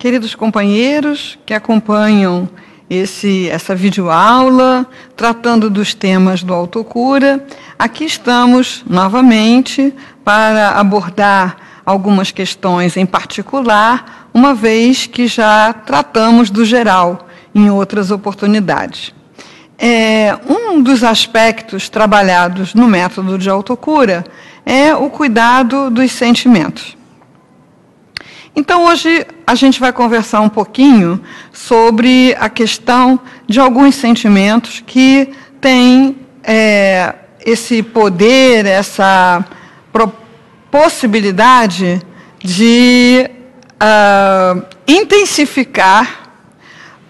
queridos companheiros que acompanham essa videoaula, tratando dos temas do Autocura. Aqui estamos novamente para abordar algumas questões em particular, uma vez que já tratamos do geral em outras oportunidades. Um dos aspectos trabalhados no método de autocura é o cuidado dos sentimentos. Então, hoje a gente vai conversar um pouquinho sobre a questão de alguns sentimentos que têm esse poder, essa possibilidade de intensificar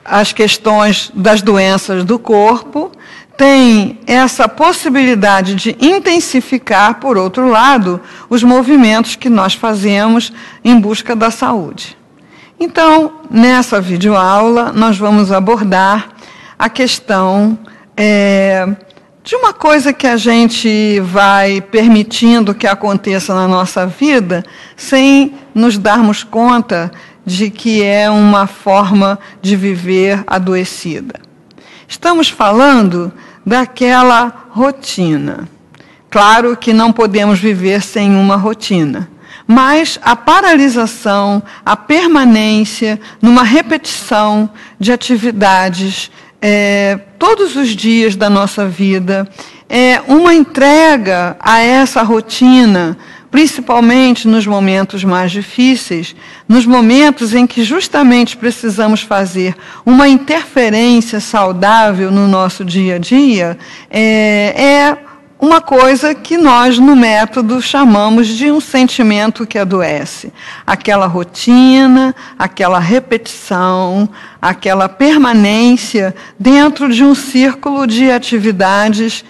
as questões das doenças do corpo, tem essa possibilidade de intensificar, por outro lado, os movimentos que nós fazemos em busca da saúde. Então, nessa videoaula, nós vamos abordar a questão de uma coisa que a gente vai permitindo que aconteça na nossa vida sem nos darmos conta de que é uma forma de viver adoecida. Estamos falando daquela rotina. Claro que não podemos viver sem uma rotina, mas a paralisação, a permanência numa repetição de atividades todos os dias da nossa vida, uma entrega a essa rotina, principalmente nos momentos mais difíceis, nos momentos em que justamente precisamos fazer uma interferência saudável no nosso dia a dia, é uma coisa que nós, no método, chamamos de um sentimento que adoece. Aquela rotina, aquela repetição, aquela permanência dentro de um círculo de atividades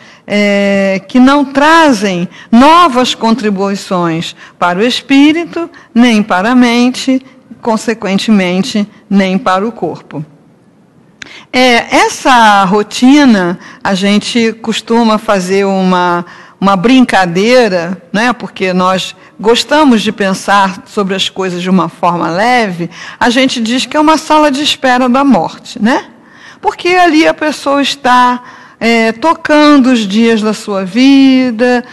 que não trazem novas contribuições para o espírito, nem para a mente, consequentemente, nem para o corpo. Essa rotina, a gente costuma fazer uma brincadeira, né, porque nós gostamos de pensar sobre as coisas de uma forma leve, a gente diz que é uma sala de espera da morte, né? Porque ali a pessoa está tocando os dias da sua vida,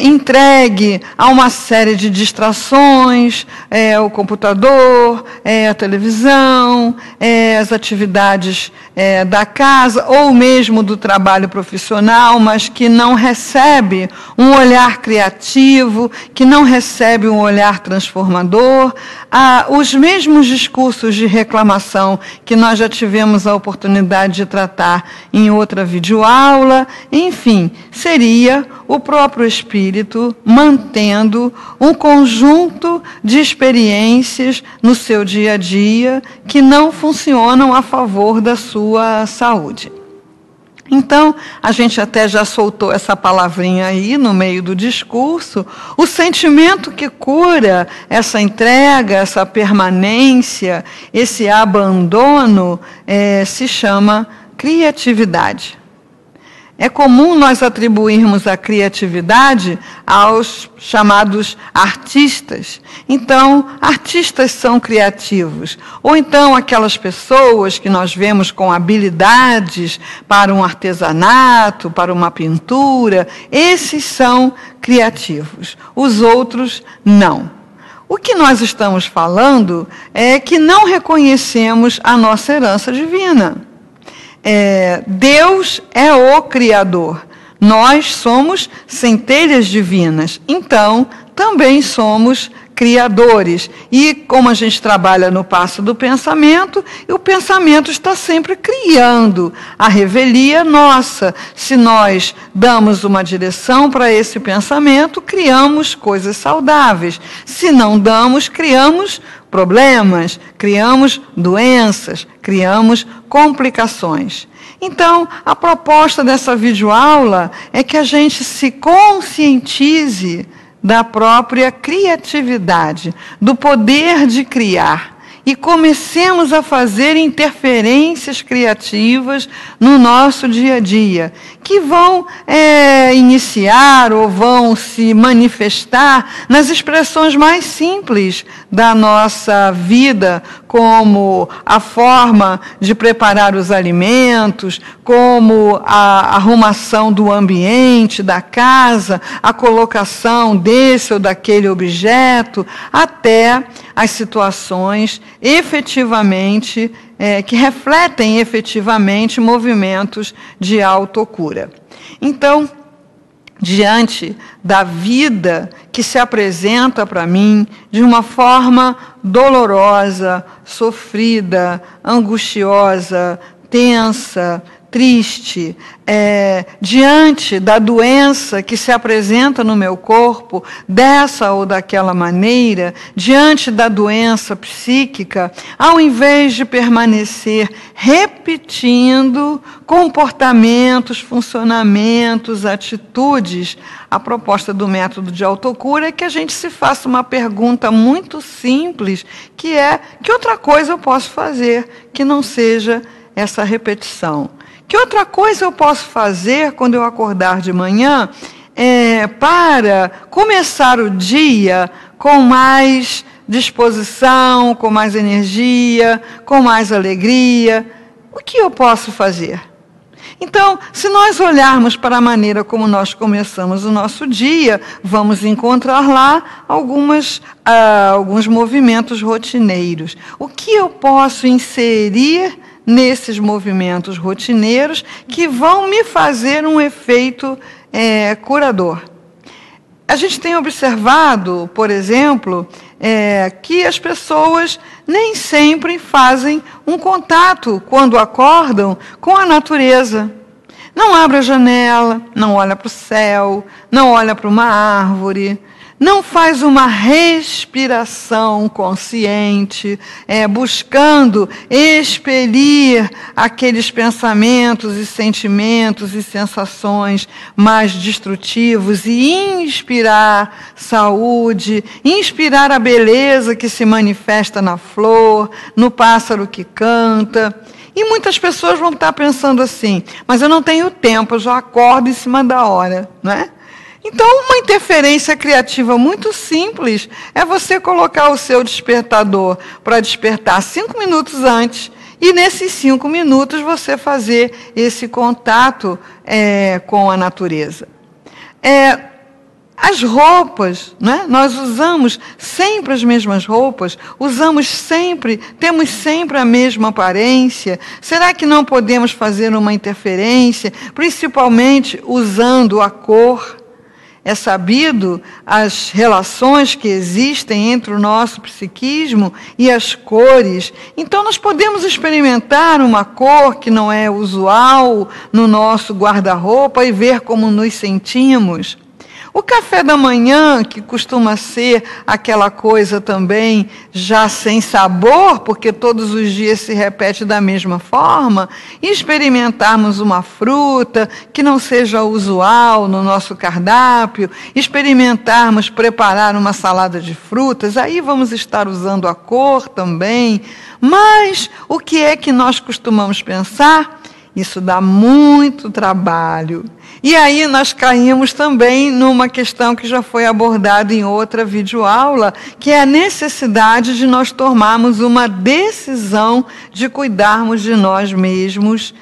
entregue a uma série de distrações, o computador, a televisão, as atividades da casa, ou mesmo do trabalho profissional, mas que não recebe um olhar criativo, que não recebe um olhar transformador. Os mesmos discursos de reclamação que nós já tivemos a oportunidade de tratar em outra videoaula, enfim, seria o próprio espírito mantendo um conjunto de experiências no seu dia a dia que não funcionam a favor da sua saúde. Então, a gente até já soltou essa palavrinha aí no meio do discurso. O sentimento que cura essa entrega, essa permanência, esse abandono, se chama criatividade. É comum nós atribuirmos a criatividade aos chamados artistas. Então, artistas são criativos. Ou então, aquelas pessoas que nós vemos com habilidades para um artesanato, para uma pintura, esses são criativos. Os outros, não. O que nós estamos falando é que não reconhecemos a nossa herança divina. Deus é o Criador. Nós somos centelhas divinas, então também somos criadores. E como a gente trabalha no passo do pensamento, o pensamento está sempre criando a revelia nossa. Se nós damos uma direção para esse pensamento, criamos coisas saudáveis. Se não damos, criamos problemas, criamos doenças, criamos complicações. Então, a proposta dessa videoaula é que a gente se conscientize da própria criatividade, do poder de criar, e comecemos a fazer interferências criativas no nosso dia a dia, que vão iniciar ou vão se manifestar nas expressões mais simples da nossa vida como a forma de preparar os alimentos, como a arrumação do ambiente, da casa, a colocação desse ou daquele objeto, até as situações efetivamente, que refletem efetivamente movimentos de autocura. Então, diante da vida que se apresenta para mim de uma forma dolorosa, sofrida, angustiosa, tensa, triste, diante da doença que se apresenta no meu corpo, dessa ou daquela maneira, diante da doença psíquica, ao invés de permanecer repetindo comportamentos, funcionamentos, atitudes, a proposta do método de autocura é que a gente se faça uma pergunta muito simples, que é: que outra coisa eu posso fazer que não seja essa repetição? Que outra coisa eu posso fazer quando eu acordar de manhã para começar o dia com mais disposição, com mais energia, com mais alegria? O que eu posso fazer? Então, se nós olharmos para a maneira como nós começamos o nosso dia, vamos encontrar lá alguns movimentos rotineiros. O que eu posso inserir nesses movimentos rotineiros que vão me fazer um efeito curador? A gente tem observado, por exemplo, que as pessoas nem sempre fazem um contato, quando acordam, com a natureza. Não abre a janela, não olha para o céu, não olha para uma árvore, não faz uma respiração consciente, buscando expelir aqueles pensamentos e sentimentos e sensações mais destrutivos e inspirar saúde, inspirar a beleza que se manifesta na flor, no pássaro que canta. E muitas pessoas vão estar pensando assim: mas eu não tenho tempo, eu já acordo em cima da hora, não é? Então, uma interferência criativa muito simples é você colocar o seu despertador para despertar 5 minutos antes e, nesses 5 minutos, você fazer esse contato com a natureza. As roupas, né? Nós usamos sempre as mesmas roupas, temos sempre a mesma aparência. Será que não podemos fazer uma interferência, principalmente usando a cor? É sabido as relações que existem entre o nosso psiquismo e as cores. Então, nós podemos experimentar uma cor que não é usual no nosso guarda-roupa e ver como nos sentimos. O café da manhã, que costuma ser aquela coisa também já sem sabor, porque todos os dias se repete da mesma forma, experimentarmos uma fruta que não seja usual no nosso cardápio, experimentarmos preparar uma salada de frutas, aí vamos estar usando a cor também. Mas o que é que nós costumamos pensar? Isso dá muito trabalho. E aí nós caímos também numa questão que já foi abordada em outra videoaula, que é a necessidade de nós tomarmos uma decisão de cuidarmos de nós mesmos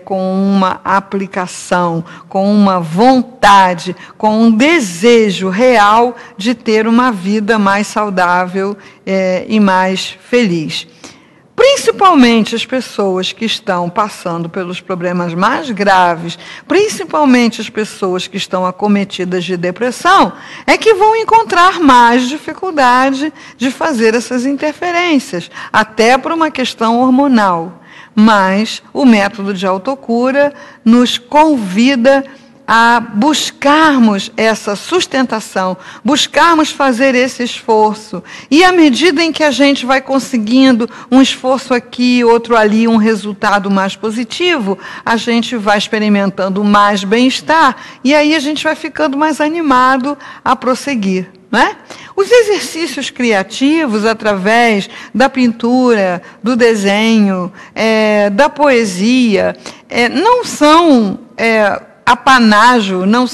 com uma aplicação, com uma vontade, com um desejo real de ter uma vida mais saudável e mais feliz. Principalmente as pessoas que estão passando pelos problemas mais graves, principalmente as pessoas que estão acometidas de depressão, é que vão encontrar mais dificuldade de fazer essas interferências, até por uma questão hormonal. Mas o método de autocura nos convida a buscarmos essa sustentação, buscarmos fazer esse esforço. E à medida em que a gente vai conseguindo um esforço aqui, outro ali, um resultado mais positivo, a gente vai experimentando mais bem-estar e aí a gente vai ficando mais animado a prosseguir. Né? Os exercícios criativos, através da pintura, do desenho, da poesia, não são apanágio, não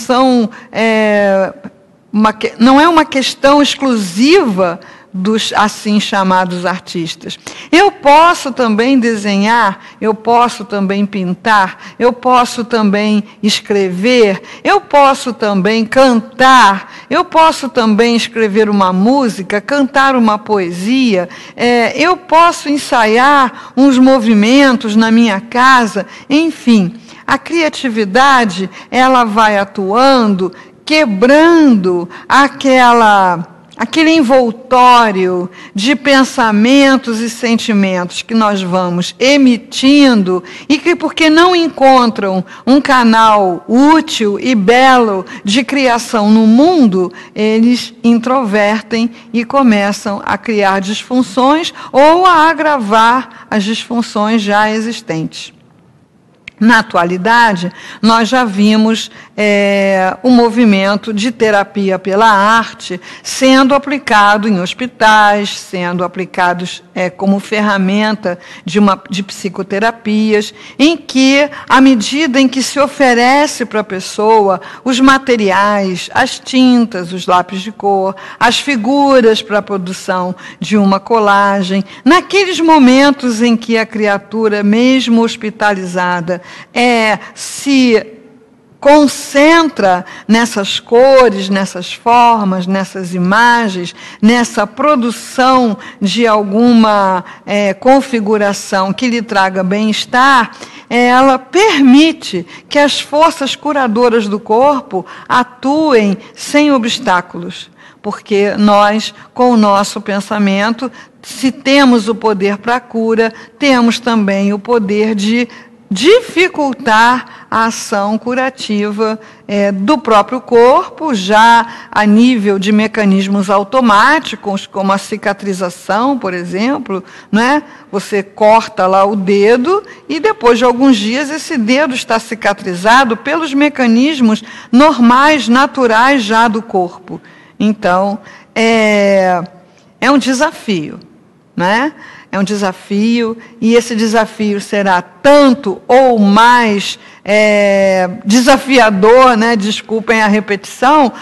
é uma questão exclusiva dos assim chamados artistas. Eu posso também desenhar, eu posso também pintar, eu posso também escrever, eu posso também cantar, eu posso também escrever uma música, cantar uma poesia, eu posso ensaiar uns movimentos na minha casa, enfim. A criatividade, ela vai atuando, quebrando aquele envoltório de pensamentos e sentimentos que nós vamos emitindo e que, porque não encontram um canal útil e belo de criação no mundo, eles introvertem e começam a criar disfunções ou a agravar as disfunções já existentes. Na atualidade, nós já vimos o movimento de terapia pela arte sendo aplicado em hospitais, sendo aplicados como ferramenta de psicoterapias, em que, à medida em que se oferece para a pessoa os materiais, as tintas, os lápis de cor, as figuras para a produção de uma colagem, naqueles momentos em que a criatura, mesmo hospitalizada, se concentra nessas cores, nessas formas, nessas imagens, nessa produção de alguma configuração que lhe traga bem-estar, ela permite que as forças curadoras do corpo atuem sem obstáculos. Porque nós, com o nosso pensamento, se temos o poder para a cura, temos também o poder de dificultar a ação curativa do próprio corpo, já a nível de mecanismos automáticos, como a cicatrização, por exemplo, né? Você corta lá o dedo e depois de alguns dias esse dedo está cicatrizado pelos mecanismos normais, naturais já do corpo. Então, é um desafio, né? É um desafio, e esse desafio será tanto ou mais desafiador, né, desculpem a repetição,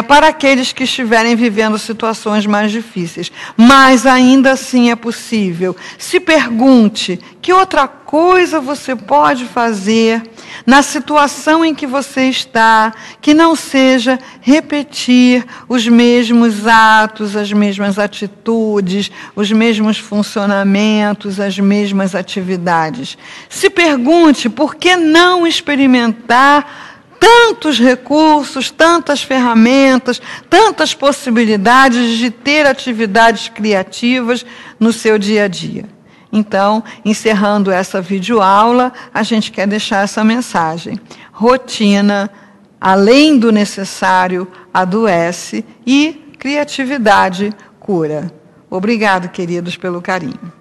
para aqueles que estiverem vivendo situações mais difíceis. Mas ainda assim é possível. Se pergunte, que outra coisa você pode fazer na situação em que você está, que não seja repetir os mesmos atos, as mesmas atitudes, os mesmos funcionamentos, as mesmas atividades. Se pergunte, por que não experimentar tantos recursos, tantas ferramentas, tantas possibilidades de ter atividades criativas no seu dia a dia? Então, encerrando essa videoaula, a gente quer deixar essa mensagem. Rotina, além do necessário, adoece, e criatividade cura. Obrigado, queridos, pelo carinho.